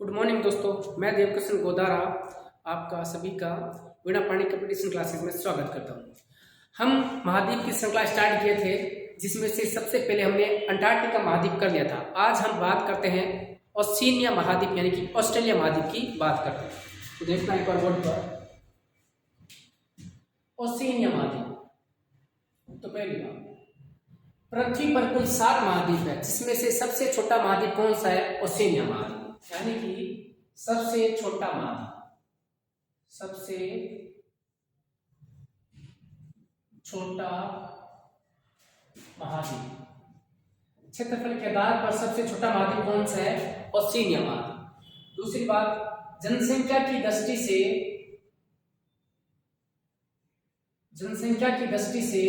Good morning दोस्तों, मैं देवकिशन गोदारा आपका सभी का वीणा पाणी कंपटीशन क्लासेस में स्वागत करता हूँ। हम महाद्वीप की श्रृंखला स्टार्ट किए थे, जिसमें से सबसे पहले हमने अंटार्कटिका महाद्वीप कर लिया था। आज हम बात करते हैं ओशिनिया महाद्वीप यानी कि ऑस्ट्रेलिया महाद्वीप की बात करते हैं। तो देखना एक बार बोर्ड पर, ओशिनिया महाद्वीप। तो पहली बात, पृथ्वी पर कुल 7 महाद्वीप है, जिसमें से सबसे छोटा महाद्वीप कौन सा है? ओशिनिया महाद्वीप, यानी कि सबसे छोटा महाद्वीप, सबसे छोटा महाद्वीप। क्षेत्रफल के आधार पर सबसे छोटा महाद्वीप कौन सा है? ओशिनिया महाद्वीप। दूसरी बात, जनसंख्या की दृष्टि से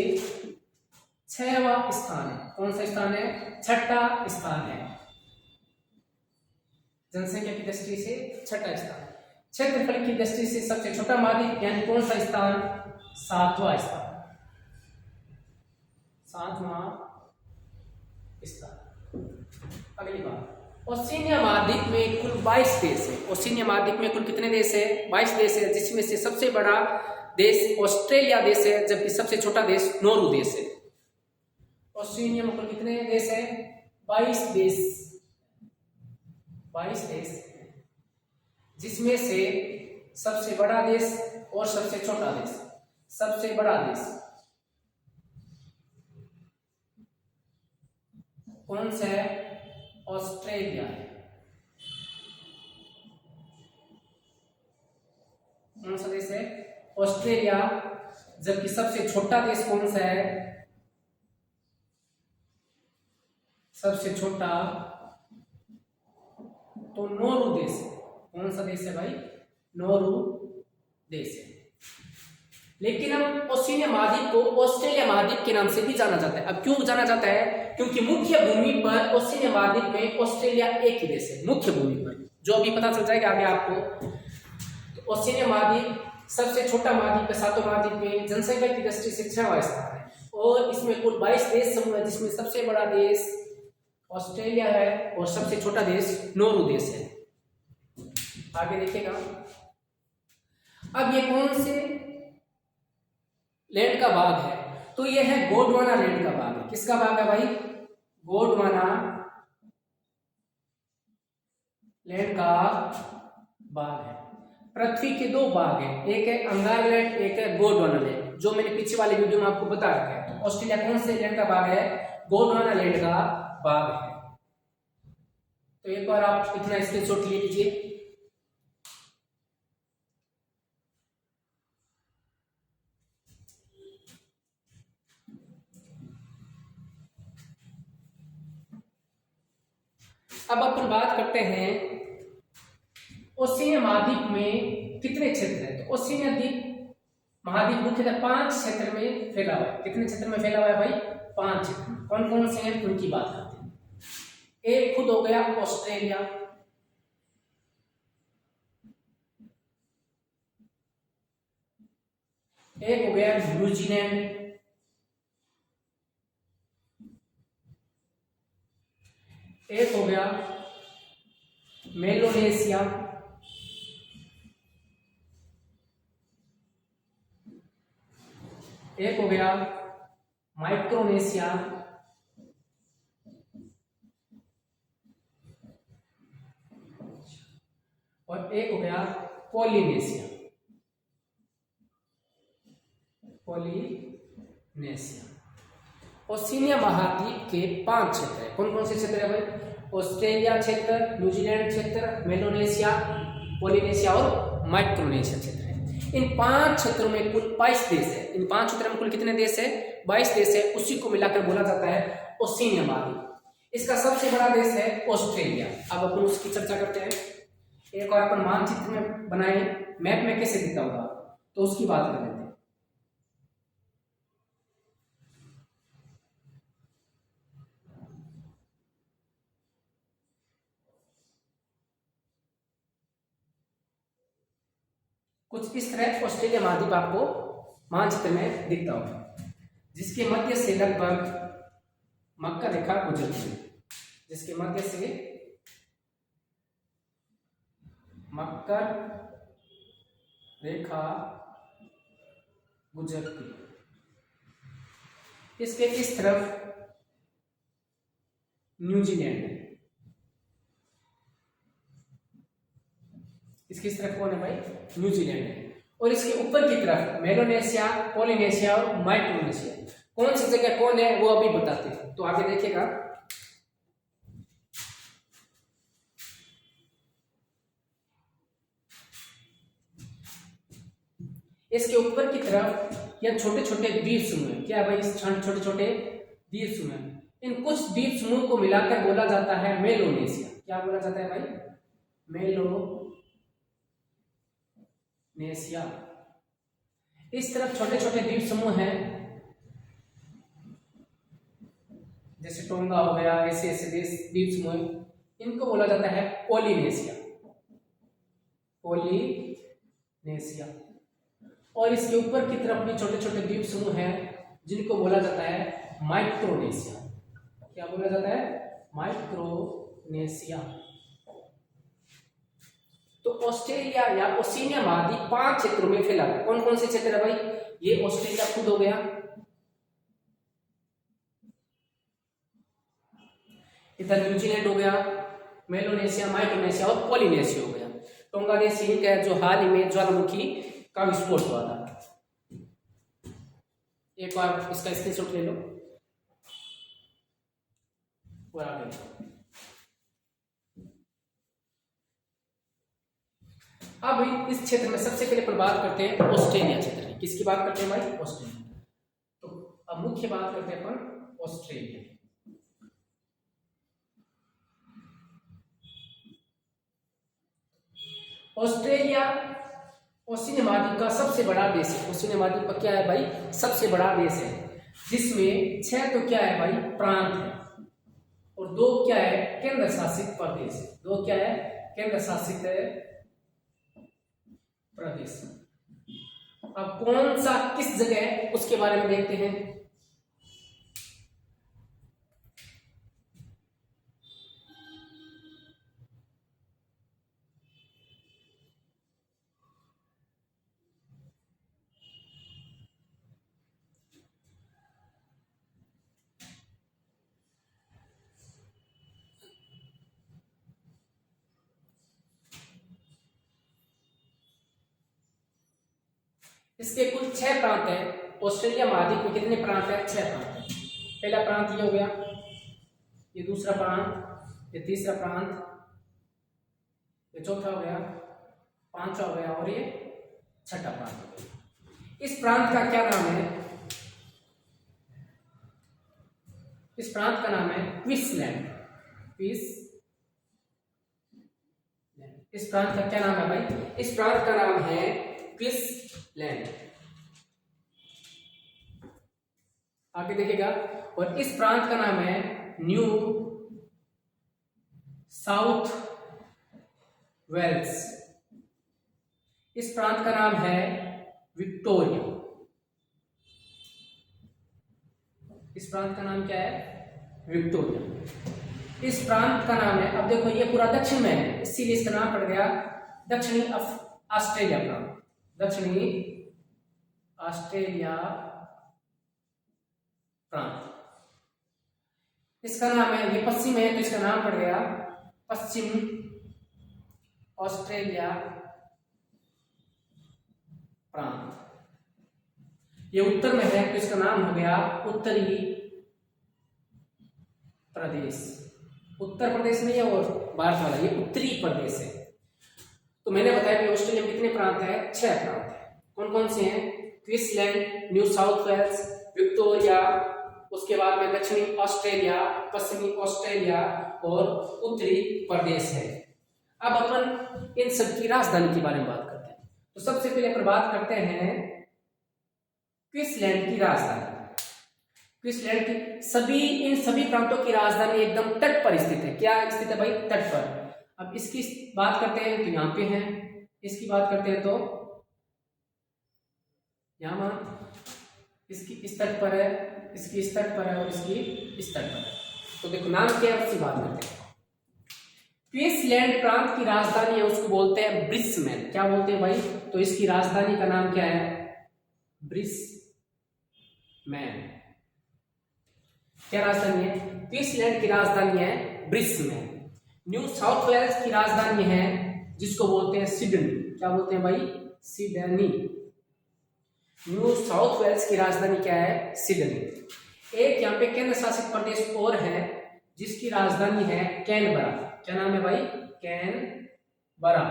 6वां स्थान है। कौन सा स्थान है? 6ठा स्थान है। जनसंख्या की दृष्टि से 6ठा स्थान। क्षेत्रफल की दृष्टि से सबसे छोटा महाद्वीप यानी कौन सा स्थान? 7वां स्थान, 7वां स्थान। अगली बात, ओशिनिया महाद्वीप में कुल 22 देश है। ओशिनिया महाद्वीप में कुल कितने देश है? 22 देश है, जिसमें से सबसे बड़ा देश ऑस्ट्रेलिया देश है, जबकि सबसे छोटा देश नॉर्वे देश है। ओशिनिया में कुल कितने देश है? 22 देश, 22 देश, जिसमें से सबसे बड़ा देश और सबसे छोटा देश। सबसे बड़ा देश कौन सा है? ऑस्ट्रेलिया है। कौन सा देश है? ऑस्ट्रेलिया। जबकि सबसे छोटा देश कौन सा है? सबसे छोटा तो नॉर्वे देश है। कौन सा देश है भाई? नॉर्वे देश है। लेकिन अब ओशिनिया महाद्वीप को ऑस्ट्रेलिया महाद्वीप के नाम से भी जाना जाता है। अब क्यों जाना जाता है? क्योंकि मुख्य भूमि पर ओशिनिया महाद्वीप में ऑस्ट्रेलिया एक ही देश है, मुख्य भूमि पर, जो अभी पता चल जाएगा आगे आपको। तो ओशिनिया महाद्वीप सबसे छोटा महाद्वीप है, 7वां महाद्वीप में जनसंख्या की दृष्टि से 6वां स्थान है, और इसमें कुल 22 देश समूह है, जिसमें सबसे बड़ा देश ऑस्ट्रेलिया है और सबसे छोटा देश नॉर्वे देश है। आगे देखिएगा, अब ये कौन से लैंड का भाग है? तो ये है गोंडवाना लैंड का भाग है। किसका भाग है भाई? गोंडवाना लैंड का भाग है। पृथ्वी के 2 भाग हैं, एक है अंगार लैंड, एक है गोंडवाना लैंड, जो मैंने पीछे वाले वीडियो में आपको बता रखा है। तो ऑस्ट्रेलिया कौन से लैंड का भाग है? गोंडवाना लैंड का भाग है। तो एक बार आप इतना स्क्रीनशॉट ले लीजिए। अब अपन बात करते हैं ओशिनिया महाद्वीप में कितने क्षेत्र हैं। तो ओशिनिया द्वीप महाद्वीप मुख्यतः 5 क्षेत्र में फैला हुआ है। कितने क्षेत्र में फैला हुआ है भाई? 5 क्षेत्र में। कौन कौन से हैं उनकी बात करते हैं। एक खुद हो गया ऑस्ट्रेलिया, एक हो गया न्यूजीलैंड, एक हो गया मेलोनेशिया, एक हो गया माइक्रोनेशिया, और एक हो गया पॉलिनेशिया। ओशिनिया महाद्वीप के 5 क्षेत्र है। कौन कौन से क्षेत्र है भाई? ऑस्ट्रेलिया क्षेत्र, न्यूजीलैंड क्षेत्र, मेलोनेशिया, पॉलिनेशिया और माइक्रोनेशिया क्षेत्र है। इन 5 क्षेत्रों में कुल 22 देश है। इन 5 क्षेत्रों में कुल कितने देश है? 22 देश है। उसी को मिलाकर बोला जाता है ओशिनिया महाद्वीप। इसका सबसे बड़ा देश है ऑस्ट्रेलिया। अब अपन उसकी चर्चा करते हैं। एक और अपन मानचित्र में बनाए, मैप में कैसे दिखता होगा, तो उसकी बात कर लेते हैं। कुछ इस तरह ऑस्ट्रेलिया महाद्वीप आपको मानचित्र में दिखता होगा, जिसके मध्य से लगभग मक्का रेखा गुजरती है, जिसके मध्य से मकर रेखा गुजरती, इसके इस तरफ न्यूजीलैंड है, इसकी इस तरफ कौन है भाई? न्यूजीलैंड है। और इसके ऊपर की तरफ मेलोनेशिया, पोलिनेशिया और माइक्रोनेशिया। कौन सी जगह कौन है वो अभी बताते हैं, तो आगे देखिएगा। इसके ऊपर की तरफ यह छोटे छोटे द्वीप समूह है। क्या भाई? छोटे छोटे द्वीप समूह है। इन कुछ द्वीप समूह को मिलाकर बोला जाता है मेलोनेशिया। क्या बोला जाता है भाई? मेलोनेशिया। इस तरफ छोटे छोटे द्वीप समूह हैं, जैसे टोंगा हो गया, ऐसे ऐसे देश द्वीप समूह, इनको बोला जाता है पोलिनेशिया। पोलिनेशिया। और इसके ऊपर की तरफ भी छोटे छोटे द्वीप समूह हैं, जिनको बोला जाता है माइक्रोनेशिया। क्या बोला जाता है? माइक्रोनेशिया। तो ऑस्ट्रेलिया या ओशिनिया महाद्वीप 5 क्षेत्रों में फैला है। कौन कौन से क्षेत्र है भाई? ये ऑस्ट्रेलिया खुद हो गया, इधर न्यूजीलैंड हो गया, मेलोनेशिया, माइक्रोनेशिया और पोलिनेशिया हो गया। टोंगा देश का जो हाल ही में ज्वालामुखी का विस्फोट हुआ था। एक बार इसका स्क्रीनशॉट ले लो और आगे। अब इस क्षेत्र में सबसे पहले पर बात करते हैं ऑस्ट्रेलिया क्षेत्र की। किसकी बात करते हैं भाई? ऑस्ट्रेलिया। तो अब मुख्य बात करते हैं अपन ऑस्ट्रेलिया। ऑस्ट्रेलिया ओशिनिया महाद्वीप का सबसे बड़ा देश है। ओशिनिया महाद्वीप का क्या है भाई? सबसे बड़ा देश है, जिसमें 6 तो क्या है भाई? प्रांत है, और 2 क्या है? केंद्र शासित प्रदेश। 2 क्या है? केंद्र शासित प्रदेश। अब कौन सा किस जगह है उसके बारे में देखते हैं। इसके कुल 6 प्रांत है। ऑस्ट्रेलिया महाद्वीप में कितने प्रांत है? 6 प्रांत है। पहला प्रांत ये हो गया, ये दूसरा प्रांत, ये तीसरा प्रांत, ये चौथा हो गया, 5वां हो गया, और ये 6ठा प्रांत हो गया। इस प्रांत का क्या नाम है? इस प्रांत का नाम है क्वींसलैंड। इस प्रांत का क्या नाम है भाई? इस प्रांत का नाम है क्वींसलैंड। आगे देखिएगा। और इस प्रांत का नाम है न्यू साउथ वेल्स। इस प्रांत का नाम है विक्टोरिया। इस प्रांत का नाम क्या है? विक्टोरिया। इस प्रांत का नाम है, अब देखो ये पूरा दक्षिण में है, इसीलिए इसका नाम पड़ गया दक्षिणी ऑस्ट्रेलिया प्रांत। दक्षिणी ऑस्ट्रेलिया प्रांत। इसका नाम है, ये पश्चिम है तो इसका नाम पड़ गया पश्चिम ऑस्ट्रेलिया प्रांत। ये उत्तर में है तो इसका नाम हो गया उत्तरी प्रदेश। उत्तर प्रदेश नहीं है और भारत वाला, ये उत्तरी प्रदेश है। तो मैंने बताया कि ऑस्ट्रेलिया में कितने प्रांत है? 6 प्रांत है। कौन कौन से हैं? Queensland, New South Wales, Victoria, उसके बाद में दक्षिणी ऑस्ट्रेलिया, पश्चिमी ऑस्ट्रेलिया और उत्तरी प्रदेश है। अब अपन इन सब की राजधानी के बारे में बात करते हैं। तो सबसे पहले अपन बात करते हैं क्वींसलैंड की राजधानी। क्वींसलैंड की इन सभी प्रांतों की राजधानी एकदम तट पर स्थित है। क्या स्थित है भाई? तट पर। अब इसकी बात करते हैं तो यहाँ पे है, इसकी बात करते हैं तो यहाँ, इसकी इस तट पर है, इसकी इस तट पर है और इसकी इस तट पर है। तो देखो नाम क्या है उसकी बात करते हैं। क्वींसलैंड प्रांत की राजधानी है उसको बोलते हैं ब्रिस्बेन। क्या बोलते हैं भाई? तो इसकी राजधानी का नाम क्या है? ब्रिस्बेन। क्या राजधानी है? क्वींसलैंड की राजधानी है ब्रिस्बेन। न्यू साउथ वेल्स की राजधानी है जिसको बोलते हैं सिडनी। क्या बोलते हैं भाई? सिडनी। न्यू साउथ वेल्स की राजधानी क्या है? सिडनी। एक यहाँ पे केंद्र शासित प्रदेश और है जिसकी राजधानी है कैनबरा। क्या नाम है भाई? कैनबरा,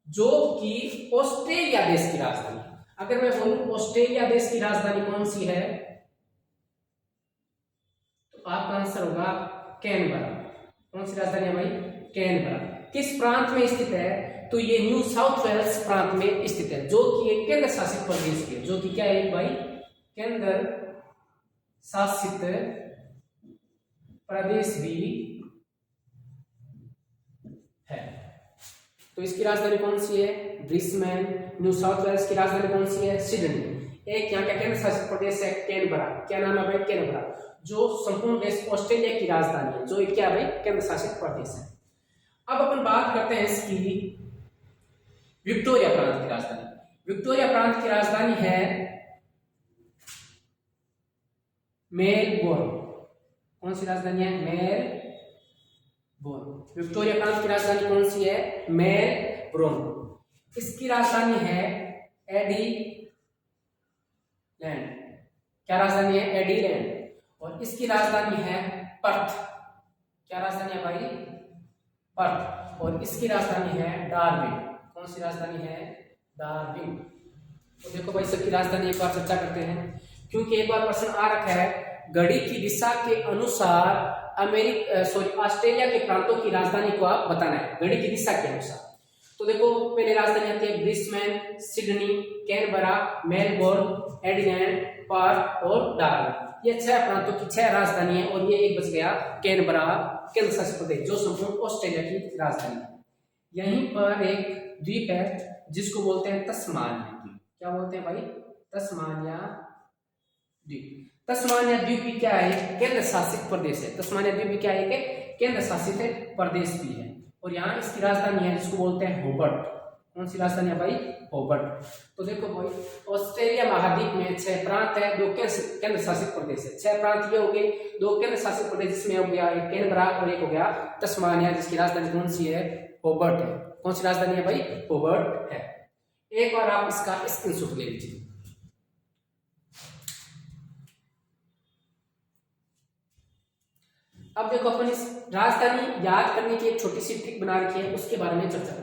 जो कि ऑस्ट्रेलिया देश की राजधानी। अगर मैं बोलूं ऑस्ट्रेलिया देश की राजधानी कौन सी है तो आपका आंसर होगा कैनबरा। कौन सी राजधानी है भाई? कैनबरा। किस प्रांत में स्थित है? तो ये न्यू साउथ वेल्स प्रांत में स्थित है, जो कि एक केंद्र शासित प्रदेश है। जो कि क्या है भाई? केंद्र शासित प्रदेश भी है। तो इसकी राजधानी कौन सी है? ब्रिस्बेन। न्यू साउथ वेल्स की राजधानी कौन सी है? सिडनी। एक यहाँ का केंद्र शासित प्रदेश है कैनबरा। क्या नाम है भाई? कैनबरा, जो संपूर्ण देश ऑस्ट्रेलिया की राजधानी है, जो क्या भाई? केंद्र शासित प्रदेश है। अब अपन बात करते हैं इसकी विक्टोरिया प्रांत की राजधानी। विक्टोरिया प्रांत की राजधानी है मेलबोर्न। कौन सी राजधानी है? मेलबोर्न। विक्टोरिया प्रांत की राजधानी कौन सी है? मेलबोर्न। इसकी राजधानी है एडिलेड। क्या राजधानी है? एडिलेड। और इसकी राजधानी है पर्थ। क्या राजधानी है भाई? पर्थ। और इसकी राजधानी है डार्विन। कौन सी राजधानी है? डार्विन। तो देखो भाई, सबकी राजधानी एक बार चर्चा करते हैं, क्योंकि एक बार प्रश्न आ रखा है घड़ी की दिशा के अनुसार ऑस्ट्रेलिया के प्रांतों की राजधानी को आप बताना है घड़ी की दिशा के अनुसार। तो देखो, पहले राजधानी आती है Brisbane, Sydney, Canberra, Melbourne, Adelaide, Perth और डार्विन। ये 6 प्रांतों की 6 राजधानी है, और ये एक बच गया कैनबरा, केंद्र शासित प्रदेश, जो संपूर्ण ऑस्ट्रेलिया की राजधानी है। यहीं पर एक द्वीप है जिसको बोलते हैं तस्मानिया द्वीप। क्या बोलते हैं भाई? तस्मानिया द्वीप। तस्मानिया द्वीप भी क्या है? केंद्र शासित प्रदेश है। तस्मानिया द्वीप भी क्या है? केंद्र शासित प्रदेश भी है। और यहाँ इसकी राजधानी है जिसको बोलते हैं होबर्ट। कौन सी राजधानी है भाई? होबर्ट। तो देखो भाई, ऑस्ट्रेलिया महाद्वीप में 6 प्रांत है, 2 केंद्र शासित प्रदेश है। 6 प्रांत ये हो गए, 2 केंद्र शासित प्रदेश, जिसमें हो गया एक कैनबरा और एक हो गया तस्मानिया, जिसकी राजधानी कौन सी है? होबर्ट है। कौन सी राजधानी है भाई? होबर्ट है। एक बार आप इसका स्क्रीनशॉट ले लीजिए। अब देखो, अपन इस राजधानी याद करने की एक छोटी सी ट्रिक बना रखी है, उसके बारे में चर्चा करते हैं।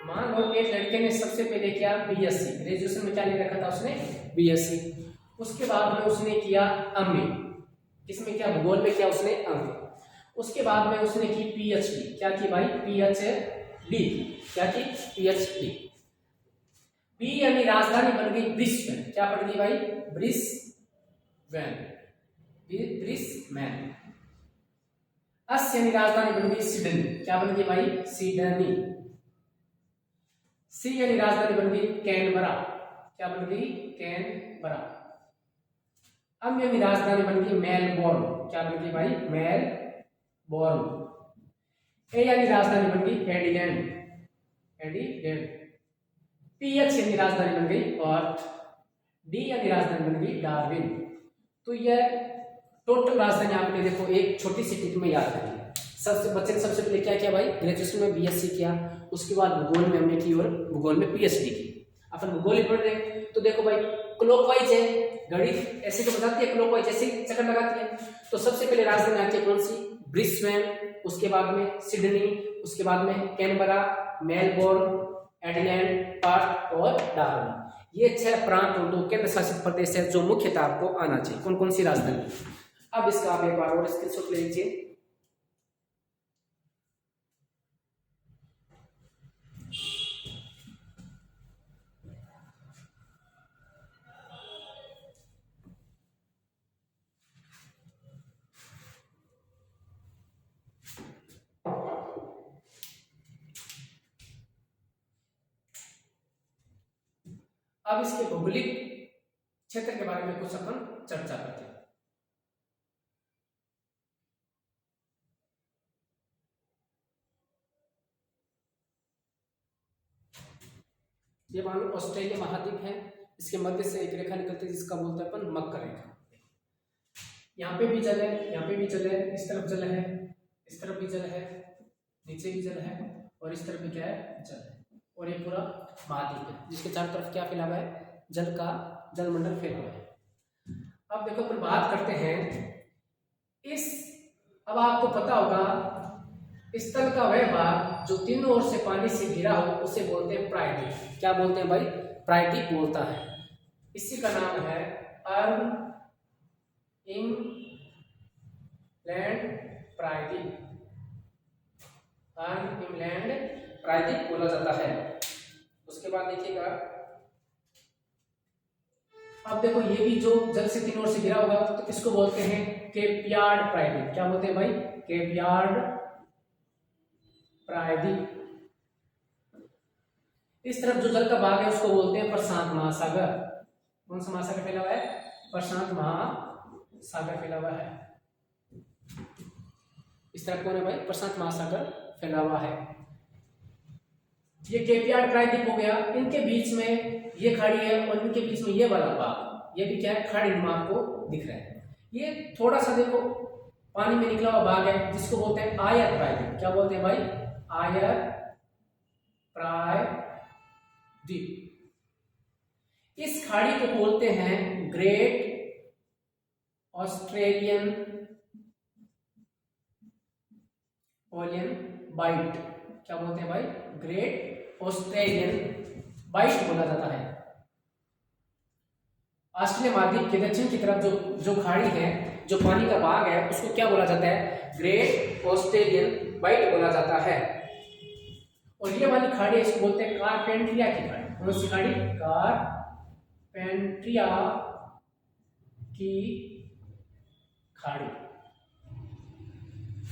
मान लो एक लड़के ने सबसे पहले किया बीएससी, ग्रेजुएशन में क्या ले रखा था उसने? बीएससी। उसके बाद में उसने किया एमए, किसमें किया? भूगोल में किया उसने एमए। उसके बाद में उसने की पीएचडी। क्या की भाई? पीएचडी। क्या की? पीएचडी। बी यानी राजधानी बन गई ब्रिस्बेन। क्या बन गई भाई? ब्रिस्बेन। ब्रिस्बेन। एस यानी राजधानी बन गई सिडनी। क्या बन गई भाई? सिडनी। सी यानी राजधानी बन गई कैनबरा। क्या बन गई? कैनबरा। अब यानी राजधानी बन गई मेलबोर्न। क्या बन गई भाई? मेलबोर्न। ए यानी राजधानी बन गई एडिलेड। एडिलेड। पीएच यानी राजधानी बन गई पर्थ। डी यानी राजधानी बन गई डार्विन। तो यह टोटल राजधानी आपने देखो एक छोटी सी टिक में याद रखी। बच्चे ने सबसे पहले क्या किया भाई? ग्रेजुएशन में बीएससी किया, उसके बाद भूगोल में हमने की और भूगोल में पीएचडी की। अपन भूगोल ही पढ़ रहे हैं, तो देखो भाई क्लॉकवाइज है, घड़ी ऐसे तो बताती है क्लॉकवाइज, ऐसे ही चक्कर लगाती है। तो सबसे पहले राजधानी आती है कौन सी? ब्रिस्बेन, उसके बाद में सिडनी, उसके बाद में कैनबरा, मेलबोर्न, एडिलेड, पर्थ और डार्विन। ये 6 प्रांत और 2 केंद्र शासित प्रदेश है जो मुख्यतः आपको आना चाहिए। कौन कौन सी राजधानी? अब इसका आप एक बार और स्क्रीनशॉट ले लीजिए। अब इसके भौगोलिक क्षेत्र के बारे में कुछ अपन चर्चा करते हैं। ये मान लो ऑस्ट्रेलिया महाद्वीप है, इसके मध्य से एक रेखा निकलती है जिसका बोलते हैं अपन मकर रेखा। यहाँ पे भी जल है, यहाँ पे भी जल है, इस तरफ जल है, इस तरफ भी जल है, नीचे भी जल है, और इस तरफ भी क्या है, जल है, और ये पूरा महाद्वीप है जिसके चारों तरफ क्या फैला हुआ है, जल का जलमंडल फैला हुआ है। अब देखो अपन बात करते हैं इस, अब आपको पता होगा इस तल का वह भाग जो तीनों ओर से पानी से घिरा हो उसे बोलते हैं प्रायद्वीप। क्या बोलते हैं भाई, प्रायद्वीप बोलता है। इसी का नाम है अर्ल इंग्लैंड प्रायद्वीप, अर्ल इंग्लैंड प्रायद्वीप बोला जाता है। उसके बाद देखिएगा, अब देखो ये भी जो जल से तीनों ओर से घिरा होगा तो इसको बोलते हैं केप यार्ड प्रायद्वीप। क्या बोलते हैं भाई, केप यार्ड प्रायद्वीप। इस तरफ जो जल का भाग है उसको बोलते हैं प्रशांत महासागर। कौन सा महासागर फैला हुआ है, प्रशांत महासागर फैला हुआ है। इस तरफ कौन है भाई, प्रशांत महासागर फैला हुआ है। ये केप यार्ड प्रायद्वीप हो गया। इनके बीच में ये खाड़ी है और इनके बीच में ये वाला भाग, ये भी क्या है, खाड़ी नुमा आपको दिख रहा है। ये थोड़ा सा देखो पानी में निकला हुआ भाग है जिसको बोलते हैं आयर प्रायद्वीप। क्या बोलते हैं भाई, आयर प्रायद्वीप। इस खाड़ी को बोलते हैं ग्रेट ऑस्ट्रेलियन बाइट। क्या बोलते हैं भाई, ग्रेट ऑस्ट्रेलियन बाइट बोला जाता है। ऑस्ट्रेलिया महाद्वीप के दक्षिण की तरफ जो खाड़ी है, जो पानी का भाग है, उसको क्या बोला जाता है, ग्रेट ऑस्ट्रेलियन बाइट बोला जाता है। और ये वाली खाड़ी इसको बोलते हैं कारपेंट्रिया की खाड़ी। कौन सी खाड़ी, कारपेंट्रिया की खाड़ी।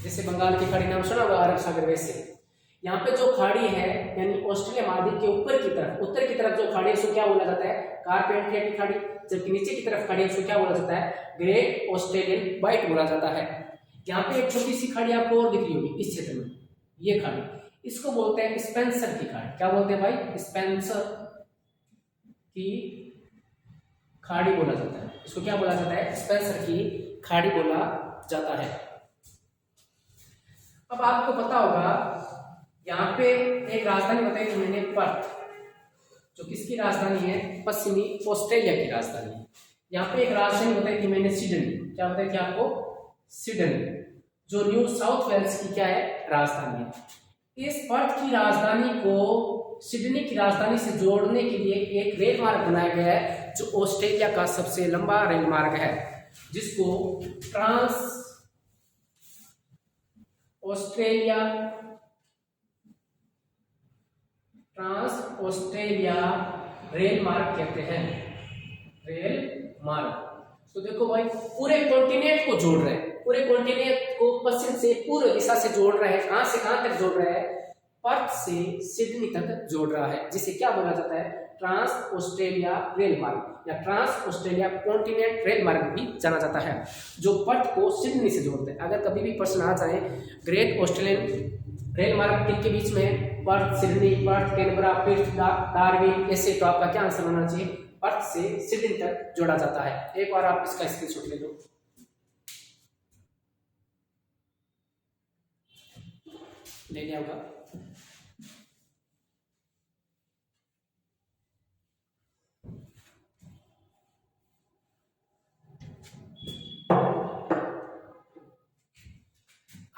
जैसे बंगाल की खाड़ी नाम सुना होगा, अरब सागर, वैसे यहाँ पे जो खाड़ी है यानी ऑस्ट्रेलिया महाद्वीप के ऊपर की तरफ, उत्तर की तरफ जो खाड़ी है उसको क्या बोला जाता है, कारपेंट्रिया की खाड़ी। जबकि नीचे की तरफ खाड़ी है उसको क्या बोला जाता है, ग्रेट ऑस्ट्रेलियन बाइट बोला जाता है। यहाँ पे एक छोटी सी खाड़ी आपको और दिख रही होगी इस क्षेत्र में, ये खाड़ी, इसको बोलते हैं स्पेंसर की खाड़ी। क्या बोलते हैं भाई, स्पेंसर की खाड़ी बोला जाता है। इसको क्या बोला जाता है, स्पेंसर की खाड़ी बोला जाता है। अब आपको पता होगा यहाँ पे एक राजधानी बताई थी मैंने, पर्थ, जो किसकी राजधानी है, पश्चिमी ऑस्ट्रेलिया की राजधानी है। यहाँ पे एक राजधानी बताई थी मैंने, सिडनी। क्या बताई थी आपको, सिडनी, जो न्यू साउथ वेल्स की क्या है, राजधानी है। इस पर्थ की राजधानी को सिडनी की राजधानी से जोड़ने के लिए एक रेल मार्ग बनाया गया है जो ऑस्ट्रेलिया का सबसे लंबा रेल मार्ग है, जिसको ट्रांस ऑस्ट्रेलिया रेल मार्ग कहते हैं, रेल मार्ग। तो देखो भाई पूरे कॉन्टिनेंट को जोड़ रहे हैं, पूरे कॉन्टिनेंट को पश्चिम से पूर्व दिशा से जोड़ रहे हैं। कहां से कहां तक जोड़ रहे हैं, पर्थ से सिडनी तक जोड़ रहा है, जिसे क्या बोला जाता है, ट्रांस ऑस्ट्रेलिया रेल मार्ग या ट्रांस ऑस्ट्रेलिया कॉन्टिनेंट रेल मार्ग भी जाना जाता है, जो पर्थ को सिडनी से जोड़ते हैं। अगर कभी भी प्रश्न आ जाए ग्रेट ऑस्ट्रेलियन रेल मार्ग किनके बीच में, Perth Sydney, Perth Canberra, Perth Darwin, ऐसे, तो आपका क्या आंसर होना चाहिए, पर्थ से सिडनी तक जोड़ा जाता है। एक बार आप इसका स्क्रीनशॉट ले लो, ले लिया होगा।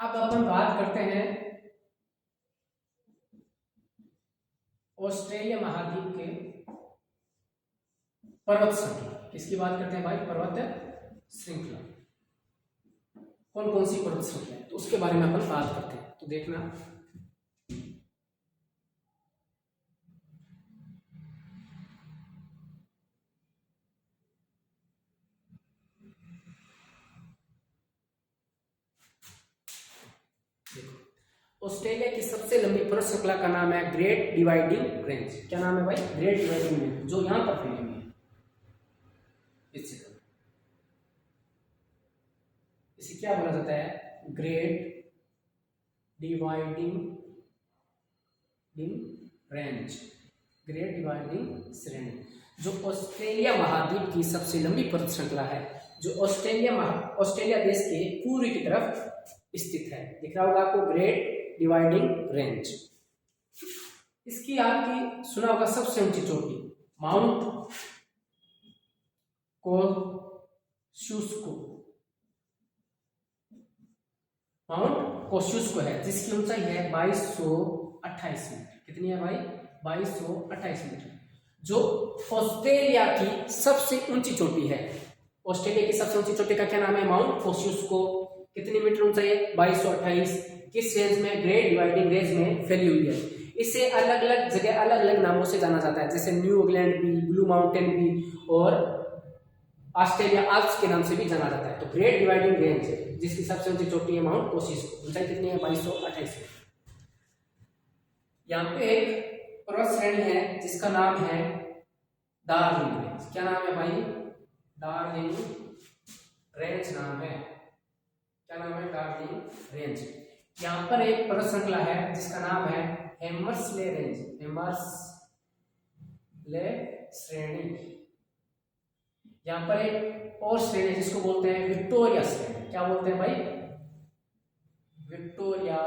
अब अपन बात करते हैं ऑस्ट्रेलिया महाद्वीप के पर्वत श्रृंखला। किसकी बात करते हैं भाई, पर्वत श्रृंखला। कौन कौन सी पर्वत श्रृंखला है, तो उसके बारे में अपन बात करते हैं। तो देखना, ऑस्ट्रेलिया की सबसे लंबी पर्वत श्रृंखला का नाम है ग्रेट डिवाइडिंग रेंज। क्या नाम है भाई? ग्रेट डिवाइडिंग रेंज, जो यहां पर फैली हुई है इस चित्र में। इसे क्या बोला जाता है? Great dividing range, great dividing श्रेणी, जो ऑस्ट्रेलिया महाद्वीप की सबसे लंबी पर्वत श्रृंखला है, जो ऑस्ट्रेलिया देश के पूर्व की तरफ स्थित है। दिख रहा होगा आपको ग्रेट डिवाइडिंग रेंज। इसकी आपकी सुना होगा सबसे ऊंची चोटी माउंट कोस्युस्को, माउंट कोस्युस्को है, जिसकी ऊंचाई है 2228 मीटर। कितनी है भाई? 2228 मीटर, जो ऑस्ट्रेलिया की सबसे ऊंची चोटी है। ऑस्ट्रेलिया की सबसे ऊंची चोटी का क्या नाम है? माउंट कोस्युस्को। कितनी मीटर ऊंचाई है? 2228। किस रेंज में? ग्रेट डिवाइडिंग रेंज में फैली हुई है। इसे अलग अलग जगह अलग अलग नामों से जाना जाता है, जैसे न्यू इंग्लैंड भी, ब्लू माउंटेन भी और ऑस्ट्रेलिया आल्प्स के नाम से भी जाना जाता है। तो ग्रेट डिवाइडिंग रेंज है, जिसकी सबसे ऊंची चोटी है माउंट कोस्युस्को। ऊंचाई कितनी है? 2228। यहाँ पे एक पर्वत श्रेणी है जिसका नाम है डार्लिंग रेंज। क्या नाम है भाई? डार्लिंग रेंज नाम है। क्या नाम है? Darling range. यहाँ पर एक पर्वत श्रृंखला है जिसका नाम है हेमर्सले रेंज, हेमर्सले श्रेणी। यहाँ पर एक और श्रेणी जिसको बोलते हैं विक्टोरिया श्रेणी। क्या बोलते हैं भाई? विक्टोरिया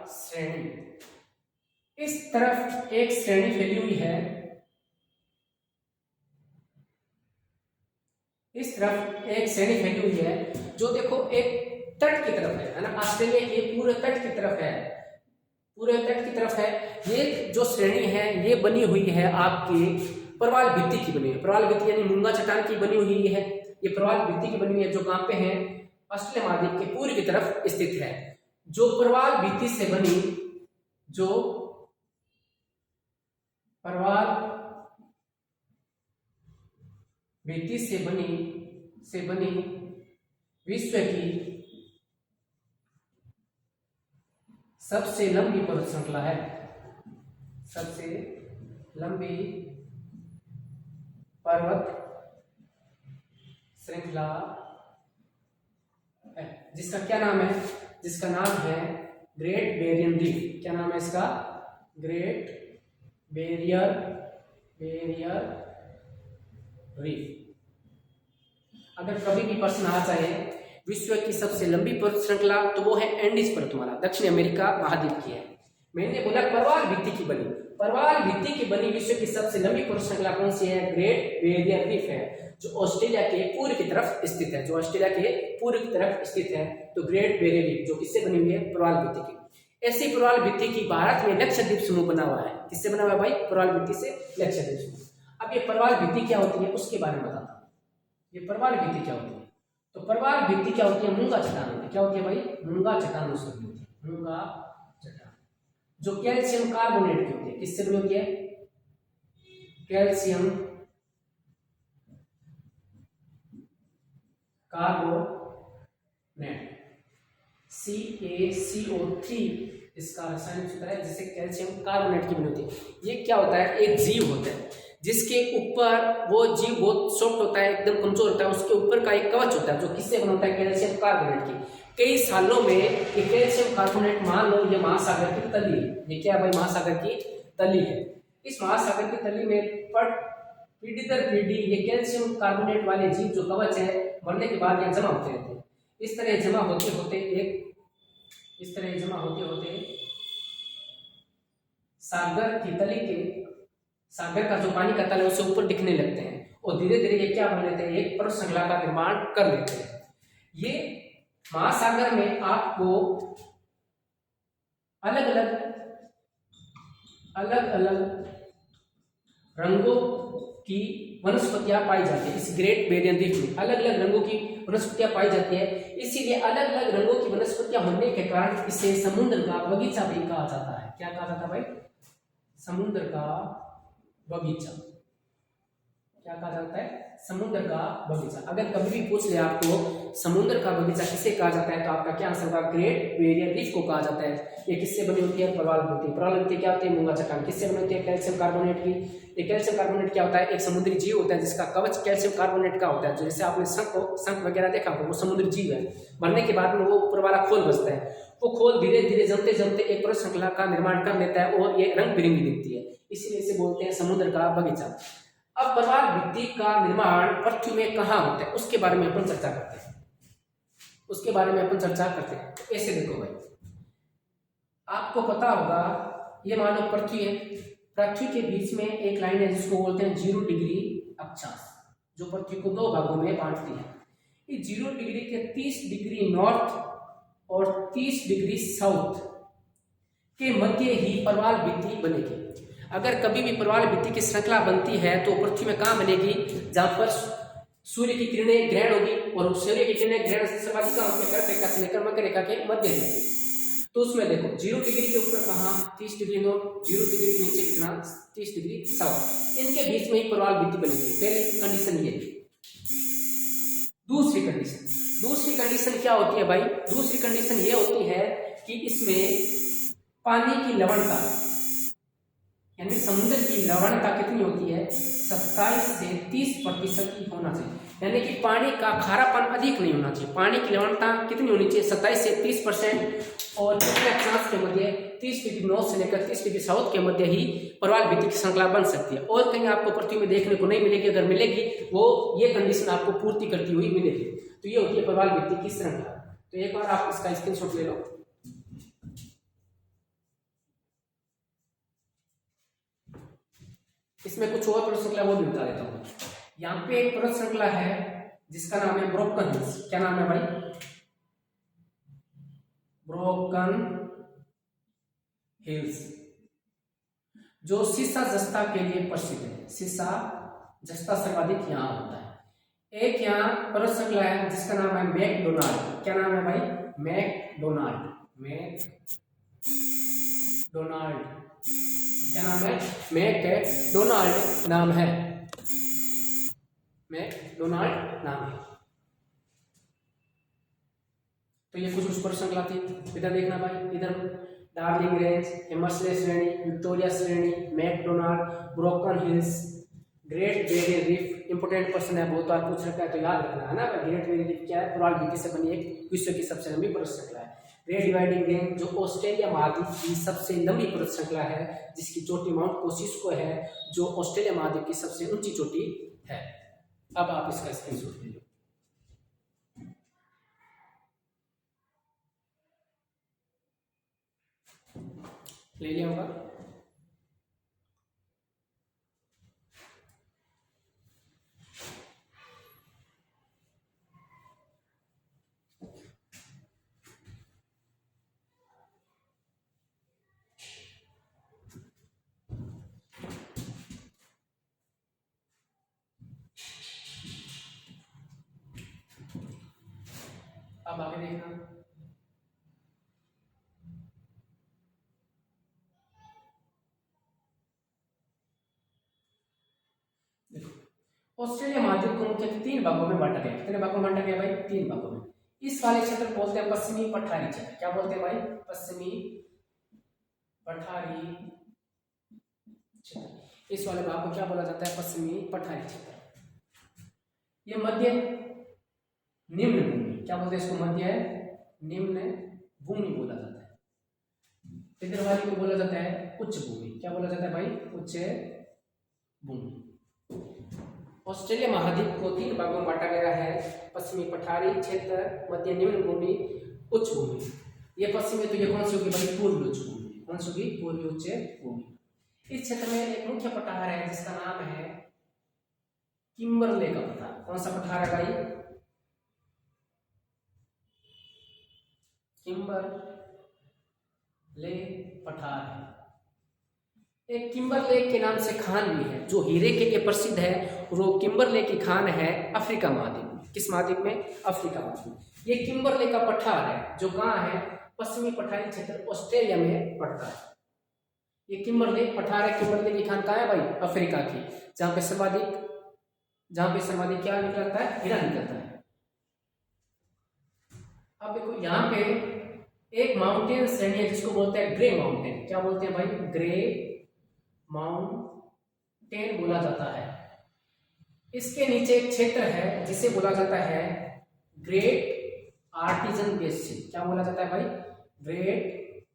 श्रेणी। इस तरफ एक श्रेणी फैली हुई है, इस तरफ एक श्रेणी फैली हुई है, जो देखो एक तट की तरफ है ना, ऑस्ट्रेलिया के पूरे तट की तरफ है, पूरे तट की तरफ है। ये जो श्रेणी है ये बनी हुई है आपकी प्रवाल भित्ति की बनी हुई है। प्रवाल भित्ति यानी मूंगा चट्टान की बनी हुई है। ये प्रवाल भित्ति की बनी हुई है, जो कहां पे है? ऑस्ट्रेलिया महाद्वीप के पूर्व की तरफ स्थित है। जो प्रवाल भित्ति से बनी, जो प्रवाल भित्ति से बनी विश्व की सबसे लंबी पर्वत श्रृंखला है, सबसे लंबी पर्वत श्रृंखला है, जिसका क्या नाम है? जिसका नाम है ग्रेट बैरियर रीफ। क्या नाम है इसका? Great Barrier reef. अगर कभी भी प्रश्न आ जाए विश्व की सबसे लंबी पर्वत श्रृंखला, तो वो है एंडीज पर्वतमाला, दक्षिण अमेरिका महाद्वीप की है। मैंने बोला प्रवाल भित्ति की बनी, प्रवाल भित्ति की बनी विश्व की सबसे लंबी पर्वत श्रृंखला कौन सी है? ग्रेट बैरियर रीफ है, जो ऑस्ट्रेलिया के पूर्व की तरफ स्थित है, जो ऑस्ट्रेलिया के पूर्व की तरफ स्थित है। तो ग्रेट बैरियर रीफ जो किससे बनी हुई है? प्रवाल भित्ति की। ऐसी प्रवाल भित्ति की भारत में लक्षद्वीप समूह बना हुआ है। किससे बना हुआ है भाई? प्रवाल भित्ति से लक्षद्वीप समूह। अब ये प्रवाल भित्ति क्या होती है उसके बारे में बताता हूँ। ये प्रवाल भित्ति क्या होती है? तो प्रवाल भित्ति क्या होती है? मूंगा चट्टान होती है। क्या होती है भाई? मूंगा चट्टानों से बनी होती है, मूंगा चट्टान, जो कैल्शियम कार्बोनेट की होती है। किससे बनी होती है? कैल्शियम कार्बोनेट, CaCO3 इसका रासायनिक सूत्र है, जिससे कैल्शियम कार्बोनेट की बनी होती है। ये क्या होता है? एक जीव होता है जिसके ऊपर, वो जीव बहुत सॉफ्ट होता है, एकदम कमजोर होता है, उसके ऊपर का एक कवच होता है, जो किससे बना होता है? कैल्शियम कार्बोनेट की। कई सालों में ये कैल्शियम कार्बोनेट, मान लो ये महासागर की तली है, ये क्या है भाई? महासागर की तली है। इस महासागर की तली में पीढ़ी दर पीढ़ी ये कैल्शियम कार्बोनेट वाले जीव जो कवच है, मरने के बाद यहाँ जमा होते रहते हैं। इस तरह जमा होते होते सागर की तली के, सागर का जो पानी का तल है उसे ऊपर दिखने लगते हैं, और धीरे धीरे ये क्या बन लेते हैं? एक पर्वत श्रृंखला का निर्माण कर लेते हैं। ये महासागर में आपको अलग अलग रंगों की वनस्पतियां पाई जाती है। इस ग्रेट बैरियर रीफ में अलग अलग रंगों की वनस्पतियां पाई जाती है। इसीलिए अलग अलग रंगों की वनस्पतियां होने के कारण इसे समुद्र का बगीचा भी कहा जाता है। क्या कहा जाता है भाई? समुद्र का बगीचा। क्या कहा जाता है? समुद्र का बगीचा। अगर कभी भी पूछ ले आपको समुद्र का बगीचा किसे कहा जाता है, तो आपका क्या आंसर होगा? ग्रेट बैरियर रीफ को कहा जाता है। ये किससे बनी होती है? प्रवाल भित्ति। प्रवाल भित्ति क्या होती है? मूंगा चट्टान। किससे बनी होती है? कैल्शियम कार्बोनेट की। ये कैल्शियम कार्बोनेट क्या होता है? एक समुद्री जीव होता है जिसका कवच कैल्शियम कार्बोनेट का होता है। जैसे आपने शंख वगैरह देखा हो, वो समुद्री जीव है। मरने के बाद में वो ऊपर वाला खोल बचता है, वो खोल धीरे धीरे जमते जमते एक परत श्रृंखला का निर्माण कर लेता है और ये रंग बिरंगी दिखती है, इसीलिए इसे बोलते हैं समुद्र का बगीचा। अब प्रवाल भित्ति का निर्माण पृथ्वी में कहाँ होता है उसके बारे में अपन चर्चा करते हैं। तो ऐसे देखो भाई, आपको पता होगा ये मानो पृथ्वी है, पृथ्वी के बीच में एक लाइन है जिसको बोलते हैं 0 डिग्री अक्षांश, जो पृथ्वी को 2 भागों में बांटती है। ये 0 डिग्री के 30 डिग्री नॉर्थ और 30 डिग्री साउथ के मध्य ही प्रवाल भित्ति बनेगी। अगर कभी भी प्रवाल भित्ति की श्रृंखला बनती है तो पृथ्वी में कहाँ बनेगी? जहां पर सूर्य की किरणें ग्रहण होगी, और सूर्य की किरणें ग्रहण से समाधि का होकर कर्क रेखा से लेकर मकर रेखा के मध्य रहेगी। तो उसमें देखो 0 डिग्री के ऊपर कहाँ 30 डिग्री नॉर्थ, 0 डिग्री के नीचे कितना 30 डिग्री साउथ, इनके बीच में ही प्रवाल भित्ति बनेगी। पहली कंडीशन ये। दूसरी कंडीशन क्या होती है भाई? दूसरी कंडीशन ये होती है कि इसमें पानी की लवणता, यानी समुद्र की लवणता कितनी होती है? 27 से 30% की होना चाहिए, यानी कि पानी का खारापन अधिक नहीं होना चाहिए। पानी की लवणता कितनी होनी चाहिए? 27 से 30%। और अक्षांश के मध्य 30 डिग्री नॉर्थ से लेकर 30 डिग्री साउथ के मध्य ही प्रवाल भित्ति की श्रृंखला बन सकती है, और कहीं आपको पृथ्वी में देखने को नहीं मिलेगी। अगर मिलेगी वो ये कंडीशन आपको पूर्ति करती हुई मिलेगी। तो ये होती है प्रवाल भित्ति की श्रृंखला। तो एक बार आप इसका स्क्रीनशॉट ले लो। इसमें कुछ और परत श्रृंखला वो भी बता देता हूँ। यहाँ पे एक परत श्रृंखला है जिसका नाम है ब्रोकन हिल्स। क्या नाम है भाई? ब्रोकन हिल्स, जो सीसा जस्ता के लिए प्रसिद्ध है। सीसा जस्ता सर्वाधिक यहाँ होता है। एक यहाँ परत श्रृंखला है जिसका नाम है मैकडोनाल्ड। क्या नाम है भाई? मैकडोनाल्ड। क्या नाम है? मैकडोनाल्ड नाम है। मैकडोनाल्ड नाम है। तो ये कुछ उस पर श्रृंखला थी। इधर देखना भाई, इधर डार्लिंग रेंज, हेमर्सले श्रेणी, विक्टोरिया श्रेणी, McDonald, Broken Hills, Great Barrier Reef. Important question है, बहुत बार पूछ रखा है तो याद रखना है ना। ग्रेट बैरियर रीफ क्या है? प्रवाल भित्ति से बनी एक विश्व की सबसे लंबी परत श्रृंखला है। ग्रेट डिवाइडिंग रेंज जो ऑस्ट्रेलिया महाद्वीप की सबसे लंबी परत श्रृंखला है, जिसकी चोटी माउंट कोसिस्को है, जो ऑस्ट्रेलिया महाद्वीप की सबसे ऊंची चोटी है। अब आप इसका स्क्रीनशॉट ले लो। ले लिया होगा। अब आगे देखना, देखो ऑस्ट्रेलिया महाद्वीप को मुख्यतः 3 भागों में बांटा गया। कितने भागों में बांटा गया भाई? 3 भागों में। इस वाले क्षेत्र को बोलते हैं पश्चिमी पठारी क्षेत्र। क्या बोलते हैं भाई? पश्चिमी पठारी क्षेत्र। इस वाले भाग को क्या बोला जाता है? पश्चिमी पठारी क्षेत्र। ये मध्य निम्न भूमि, क्या बोलते हैं इसको? मध्य निम्न भूमि बोला जाता है। इधर वाली को बोला जाता है उच्च भूमि। क्या बोला जाता है भाई? उच्च भूमि। ऑस्ट्रेलिया महाद्वीप को 3 भागों में बांटा गया है, पश्चिमी पठारी क्षेत्र, मध्य निम्न भूमि, उच्च भूमि। ये पश्चिमी, तो ये कौन सी होगी भाई? पूर्वी उच्च भूमि। कौन सी होगी? पूर्वी उच्च भूमि। इस क्षेत्र में एक मुख्य पठार है जिसका नाम है किम्बरले का पठार। कौन सा पठार है भाई? किम्बरले पठार है। एक किम्बरले के नाम से खान भी है जो हीरे के लिए प्रसिद्ध है, और वो किम्बरले की खान है अफ्रीका महाद्वीप में। किस महाद्वीप में? अफ्रीका महाद्वीप। ये किम्बरले का पठार है जो कहाँ है? पश्चिमी पठारी क्षेत्र ऑस्ट्रेलिया में पड़ता है। ये किम्बरले पठार है। किम्बरले की खान कहाँ है भाई? अफ्रीका की, जहाँ पे सर्वाधिक जहां पे सर्वाधिक क्या निकलता है, हीरा निकलता है। अब देखो यहाँ पे एक माउंटेन श्रेणी है जिसको बोलते हैं ग्रे माउंटेन। क्या बोलते हैं भाई, ग्रे माउंटेन बोला जाता है। इसके नीचे एक क्षेत्र है जिसे बोला जाता है ग्रेट आर्टिजन बेसिन। क्या बोला जाता है भाई, ग्रेट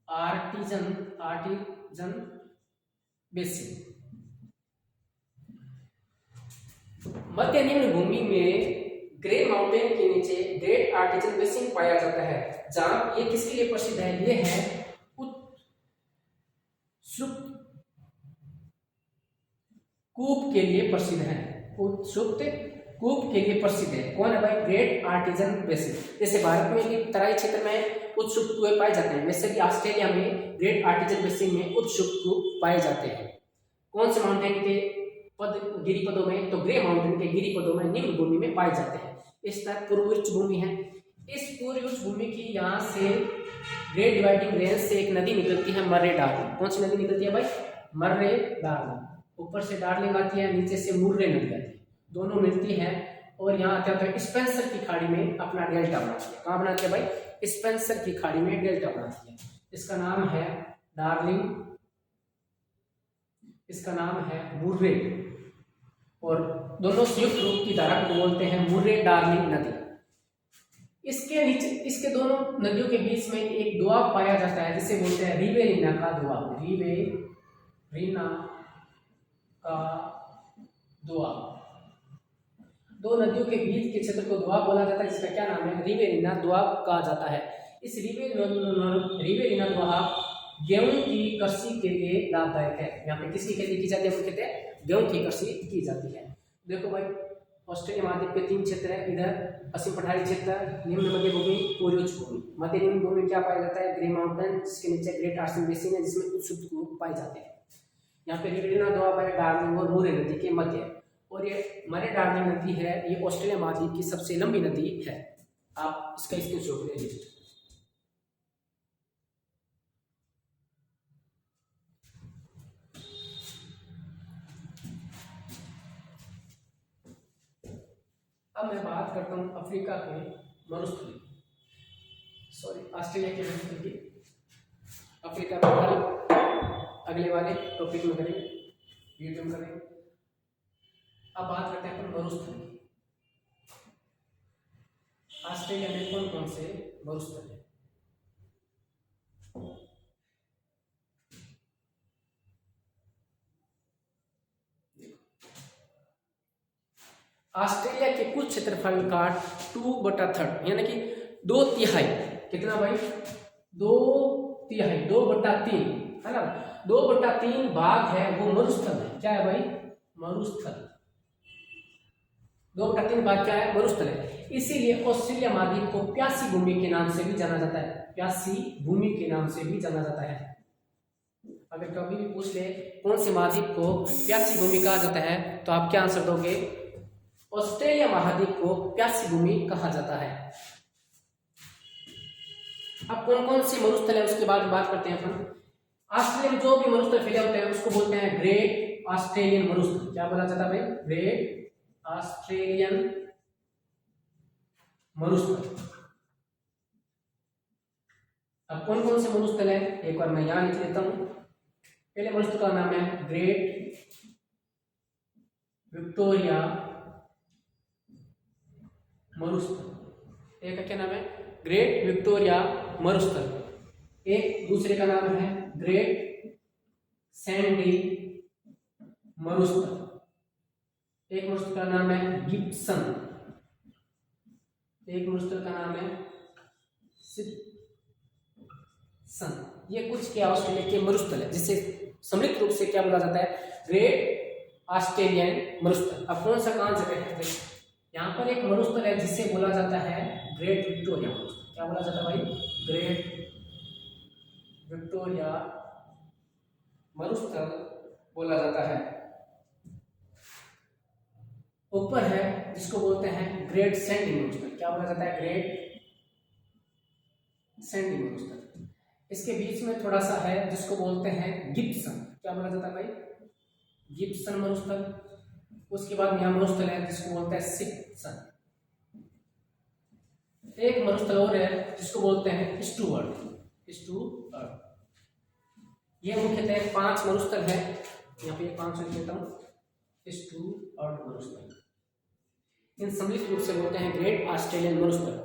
आर्टिजन बेसिन। मध्य निम्न भूमि में ग्रे माउंटेन के नीचे ग्रेट आर्टिजन बेसिन पाया जाता है, जहां ये किसके लिए प्रसिद्ध है, ये है उत्सुक कूप के लिए प्रसिद्ध है। उत्सुक कूप के लिए प्रसिद्ध है। कौन है भाई, ग्रेट आर्टिजन बेसिन। जैसे भारत में भी तराई क्षेत्र में उत्सुक कुएं पाए जाते हैं, वैसे भी ऑस्ट्रेलिया में ग्रेट आर्टिजन बेसिन में उत्सुक कूप पाए जाते हैं। कौन से माउंटेन के गिरिपदों में, तो ग्रे माउंटेन के गिरिपदों में निम्न भूमि में पाए जाते हैं। इस तरह पूर्वी उच्च भूमि है। इस पूर्वी उच्च भूमि की यहाँ से ग्रेट डिवाइडिंग रेंज से एक नदी निकलती है, मर्रे डार्लिंग। कौन सी नदी निकलती है भाई, मर्रे डार्लिंग। ऊपर से डार्लिंग आती है, नीचे से मुर्रे नदी आती है, दोनों मिलती है और यहाँ आते हैं स्पेंसर की खाड़ी में अपना डेल्टा बनाती है। कहाँ बनाती है भाई, स्पेंसर की खाड़ी में डेल्टा बनाती है। इसका नाम है डार्लिंग, इसका नाम है मुर्रे, और दोनों संयुक्त रूप की धारा को बोलते हैं मुर्रे डार्लिंग नदी। इसके नीचे, इसके दोनों नदियों के बीच में एक दोआब पाया जाता है जिसे बोलते हैं रिवेरिना का दोआब। रिवेरिना का दोआब। दो नदियों के बीच के क्षेत्र को दोआब बोला जाता है, जिसका क्या नाम है, रिवेरिना दोआब कहा जाता है। इस रिवेरिना दोआब गेहूं की कृषि के लिए लाभदायक है। यहाँ पे किसकी खेती की जाती है, कहते हैं गेहूं की कृषि की जाती है। देखो भाई, ऑस्ट्रेलिया महाद्वीप के 3 क्षेत्र है। इधर पश्चिम पठारी क्षेत्र, निम्न मध्य भूमि, पूर्वी उच्च भूमि। मध्य निम्न भूमि में क्या पाया जाता है, ग्रे माउंटेन, जिसके नीचे ग्रेट आर्टिजन बेसिन है जिसमें उत्सुक कूप पाए जाते हैं। यहाँ पे रिवेरिना दोआब है डार्लिंग और मुर्रे नदी के मध्य, और ये मर्रे डार्लिंग नदी है, ये ऑस्ट्रेलिया महाद्वीप की सबसे लंबी नदी है। आप इसका स्क्रीनशॉट ले लीजिए। अब मैं बात करता हूँ अफ्रीका के मरुस्थलीय, ऑस्ट्रेलिया के मरुस्थलीय की। अफ्रीका का अगले वाले टॉपिक में करेंगे, वीडियो में करेंगे। अब बात करते हैं अपन मरुस्थल की। ऑस्ट्रेलिया में कौन कौन से मरुस्थल है, ऑस्ट्रेलिया के कुल क्षेत्रफल का 2/3 यानी कि 2/3, कितना भाई, 2/3, 2/3 है ना, 2/3 भाग है वो मरुस्थल है। क्या है भाई, मरुस्थल। 2/3 भाग क्या है, मरुस्थल है। इसीलिए ऑस्ट्रेलिया महाद्वीप को प्यासी भूमि के नाम से भी जाना जाता है। प्यासी भूमि के नाम से भी जाना जाता है। अगर कभी भी पूछ ले कौन से महाद्वीप को प्यासी भूमि कहा जाता है, तो आप क्या आंसर दोगे, ऑस्ट्रेलिया महाद्वीप को प्यासी भूमि कहा जाता है। अब कौन कौन सी मरुस्थल है उसके बाद बात करते हैं अपन। ऑस्ट्रेलिया में जो भी मरुस्थल फैले होते हैं उसको बोलते हैं ग्रेट ऑस्ट्रेलियन मरुस्थल। क्या बोला जाता है भाई, ग्रेट ऑस्ट्रेलियन मरुस्थल। अब कौन कौन से मरुस्थल है, एक बार मैं यहां लिख लेता हूं। पहले मरुस्थल का नाम है ग्रेट विक्टोरिया मरुस्थल। एक का क्या नाम है, ग्रेट विक्टोरिया मरुस्थल। एक दूसरे का नाम है ग्रेट सैंडी मरुस्थल। एक मरुस्थल का नाम है गिब्सन। एक मरुस्थल का नाम है सन। ये कुछ क्या ऑस्ट्रेलिया के मरुस्थल है जिसे सम्मिलित रूप से क्या बोला जाता है, ग्रेट ऑस्ट्रेलियन मरुस्थल। अब कौन सा कहां जगह है, यहाँ पर एक मरुस्थल है जिसे बोला जाता है ग्रेट विक्टोरिया मरुस्थल। क्या बोला जाता है भाई, ग्रेट विक्टोरिया मरुस्थल बोला जाता है। ऊपर है जिसको बोलते हैं ग्रेट सैंडी मरुस्थल। क्या बोला जाता है, ग्रेट सैंडी मरुस्थल। इसके बीच में थोड़ा सा है जिसको बोलते हैं गिब्सन। क्या बोला जाता है भाई, गिब्सन मरुस्थल। उसके बाद यहाँ मरुस्थल है जिसको बोलते हैं सिप्सन। एक मरुस्थल और है जिसको बोलते हैं स्टूअर्ट। ये मुख्यतः 5 मरुस्थल है, यहाँ पे 5 लिख देता हूँ। स्टूअर्ट मरुस्थल इन सम्मिलित रूप से बोलते हैं ग्रेट ऑस्ट्रेलियन मरुस्थल,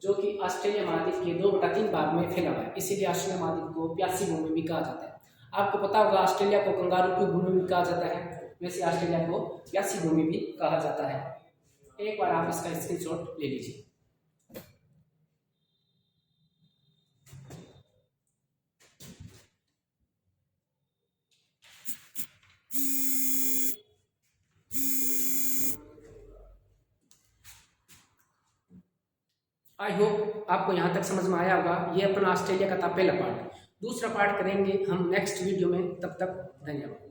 जो कि ऑस्ट्रेलिया महाद्वीप के 2/3 भाग में फैला हुआ है। इसीलिए ऑस्ट्रेलिया महाद्वीप को प्यासी भूमि भी कहा जाता है। आपको पता होगा ऑस्ट्रेलिया को कंगारू की भूमि भी कहा जाता है, वैसे ऑस्ट्रेलिया को प्यासी भूमि भी कहा जाता है। एक बार आप इसका स्क्रीनशॉट ले लीजिए। आई होप आपको यहाँ तक समझ में आया होगा। ये अपना ऑस्ट्रेलिया का था पहला पार्ट। दूसरा पार्ट करेंगे हम नेक्स्ट वीडियो में। तब तक धन्यवाद।